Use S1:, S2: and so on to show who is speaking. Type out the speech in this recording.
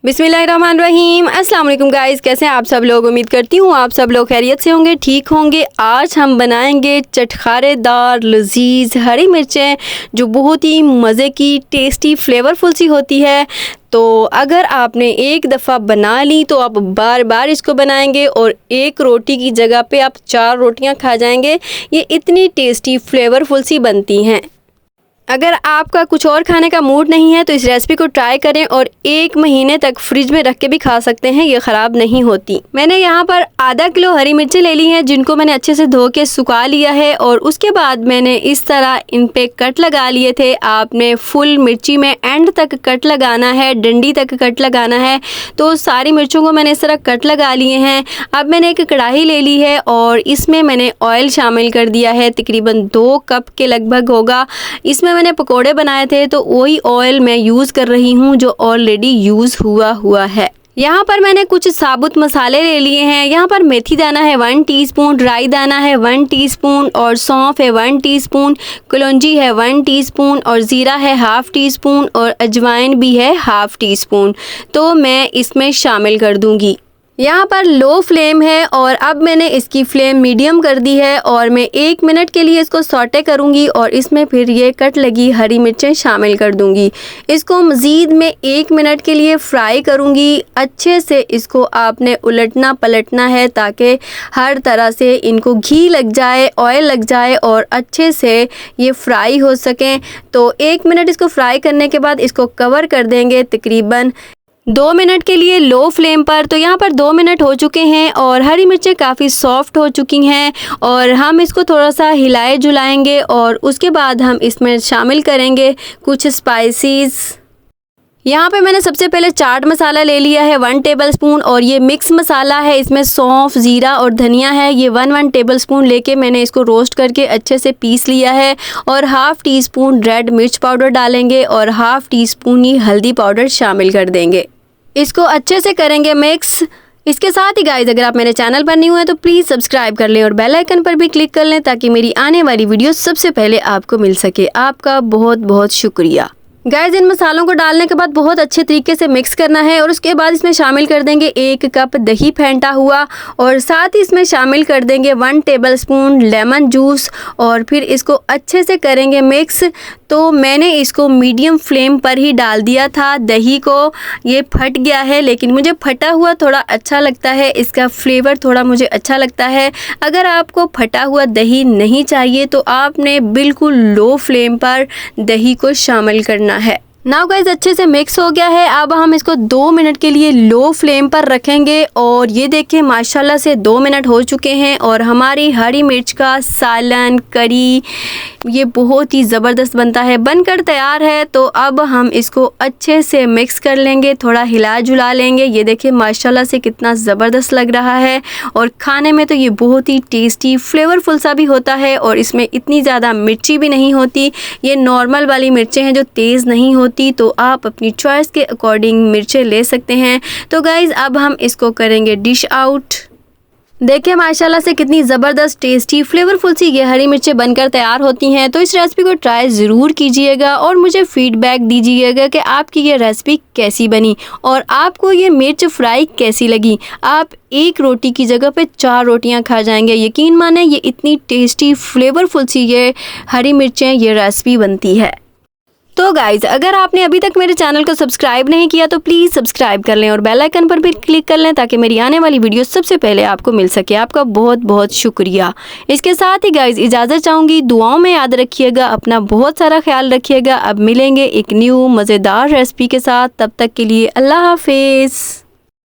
S1: बिस्मिल्लाहिर्रहमानिर्रहीम। अस्सलाम वालेकुम गाइस, कैसे हैं आप सब लोग। उम्मीद करती हूँ आप सब लोग खैरियत से होंगे, ठीक होंगे। आज हम बनाएंगे चटखारेदार लजीज हरी मिर्चें जो बहुत ही मज़े की, टेस्टी, फ्लेवरफुल सी होती है। तो अगर आपने एक दफ़ा बना ली तो आप बार बार इसको बनाएंगे और एक रोटी की जगह पे आप 4 रोटियां खा जाएंगे। ये इतनी टेस्टी, फ्लेवरफुल सी बनती हैं। अगर आपका कुछ और खाने का मूड नहीं है तो इस रेसिपी को ट्राई करें और 1 महीने तक फ्रिज में रख के भी खा सकते हैं, ये ख़राब नहीं होती। मैंने यहाँ पर आधा किलो हरी मिर्चें ले ली हैं जिनको मैंने अच्छे से धो के सुखा लिया है और उसके बाद मैंने इस तरह इन पे कट लगा लिए थे। आपने फुल मिर्ची में एंड तक कट लगाना है, डंडी तक कट लगाना है। तो सारी मिर्चों को मैंने इस तरह कट लगा लिए हैं। अब मैंने एक कढ़ाई ले ली है और इसमें मैंने ऑयल शामिल कर दिया है, तकरीबन 2 कप के लगभग होगा। इसमें मैंने पकोड़े बनाए थे तो वही ऑयल मैं यूज़ कर रही हूँ जो ऑलरेडी यूज़ हुआ है। यहाँ पर मैंने कुछ साबुत मसाले ले लिए हैं। यहाँ पर मेथी दाना है 1 टीस्पून, राई दाना है 1 टीस्पून और सौंफ है 1 टीस्पून, कलौंजी है 1 टीस्पून और ज़ीरा है 1/2 टीस्पून और अजवाइन भी है 1/2 टीस्पून। तो मैं इसमें शामिल कर दूँगी। यहाँ पर लो फ्लेम है और अब मैंने इसकी फ्लेम मीडियम कर दी है और मैं 1 मिनट के लिए इसको सौटे करूँगी और इसमें फिर ये कट लगी हरी मिर्चें शामिल कर दूँगी। इसको मज़ीद में 1 मिनट के लिए फ्राई करूँगी। अच्छे से इसको आपने उलटना पलटना है ताकि हर तरह से इनको घी लग जाए, ऑयल लग जाए और अच्छे से ये फ्राई हो सकें। तो 1 मिनट इसको फ्राई करने के बाद इसको कवर कर देंगे तकरीबन 2 मिनट के लिए लो फ्लेम पर। तो यहाँ पर 2 मिनट हो चुके हैं और हरी मिर्चें काफ़ी सॉफ्ट हो चुकी हैं और हम इसको थोड़ा सा हिलाए जुलाएंगे और उसके बाद हम इसमें शामिल करेंगे कुछ स्पाइसेस। यहाँ पे मैंने सबसे पहले चाट मसाला ले लिया है 1 टेबलस्पून और ये मिक्स मसाला है। इसमें सौंफ, ज़ीरा और धनिया है। ये 1 टेबलस्पून लेके मैंने इसको रोस्ट करके अच्छे से पीस लिया है और 1/2 टीस्पून रेड मिर्च पाउडर डालेंगे और 1/2 टीस्पून ही हल्दी पाउडर शामिल कर देंगे। इसको अच्छे से करेंगे मिक्स। इसके साथ ही गाइस, अगर आप मेरे चैनल पर नहीं हुए तो प्लीज़ सब्सक्राइब कर लें और बेल आइकन पर भी क्लिक कर लें ताकि मेरी आने वाली वीडियो सबसे पहले आपको मिल सके। आपका बहुत बहुत शुक्रिया। गाइस, इन मसालों को डालने के बाद बहुत अच्छे तरीके से मिक्स करना है और उसके बाद इसमें शामिल कर देंगे 1 कप दही फेंटा हुआ और साथ ही इसमें शामिल कर देंगे 1 टेबलस्पून लेमन जूस और फिर इसको अच्छे से करेंगे मिक्स। तो मैंने इसको मीडियम फ्लेम पर ही डाल दिया था। दही को ये फट गया है लेकिन मुझे फटा हुआ थोड़ा अच्छा लगता है, इसका फ्लेवर थोड़ा मुझे अच्छा लगता है। अगर आपको फटा हुआ दही नहीं चाहिए तो आपने बिल्कुल लो फ्लेम पर दही को शामिल करना है। नाउ गाइस, अच्छे से मिक्स हो गया है। अब हम इसको 2 मिनट के लिए लो फ्लेम पर रखेंगे और ये देखें माशाल्लाह से 2 मिनट हो चुके हैं और हमारी हरी मिर्च का सालन, करी ये बहुत ही ज़बरदस्त बनता है, बनकर तैयार है। तो अब हम इसको अच्छे से मिक्स कर लेंगे, थोड़ा हिला जुला लेंगे। ये देखिए माशाल्लाह से कितना ज़बरदस्त लग रहा है और खाने में तो ये बहुत ही टेस्टी, फ्लेवरफुल सा भी होता है और इसमें इतनी ज़्यादा मिर्ची भी नहीं होती। ये नॉर्मल वाली मिर्चें हैं जो तेज़ नहीं होती, तो आप अपनी चॉइस के अकॉर्डिंग मिर्चें ले सकते हैं। तो गाइज़, अब हम इसको करेंगे डिश आउट। देखिए माशाल्लाह से कितनी ज़बरदस्त, टेस्टी, फ्लेवरफुल सी ये हरी मिर्चें बनकर तैयार होती हैं। तो इस रेसिपी को ट्राई ज़रूर कीजिएगा और मुझे फ़ीडबैक दीजिएगा कि आपकी ये रेसिपी कैसी बनी और आपको ये मिर्च फ्राई कैसी लगी। आप 1 रोटी की जगह पे 4 रोटियां खा जाएंगे। यकीन माने ये इतनी टेस्टी, फ्लेवरफुल सी ये हरी मिर्चें, ये रेसिपी बनती है। तो गाइज़, अगर आपने अभी तक मेरे चैनल को सब्सक्राइब नहीं किया तो प्लीज़ सब्सक्राइब कर लें और बेल आइकन पर भी क्लिक कर लें ताकि मेरी आने वाली वीडियो सबसे पहले आपको मिल सके। आपका बहुत बहुत शुक्रिया। इसके साथ ही गाइज़, इजाज़त चाहूँगी। दुआओं में याद रखिएगा, अपना बहुत सारा ख्याल रखिएगा। अब मिलेंगे एक न्यू मज़ेदार रेसिपी के साथ, तब तक के लिए अल्लाह हाफिज़।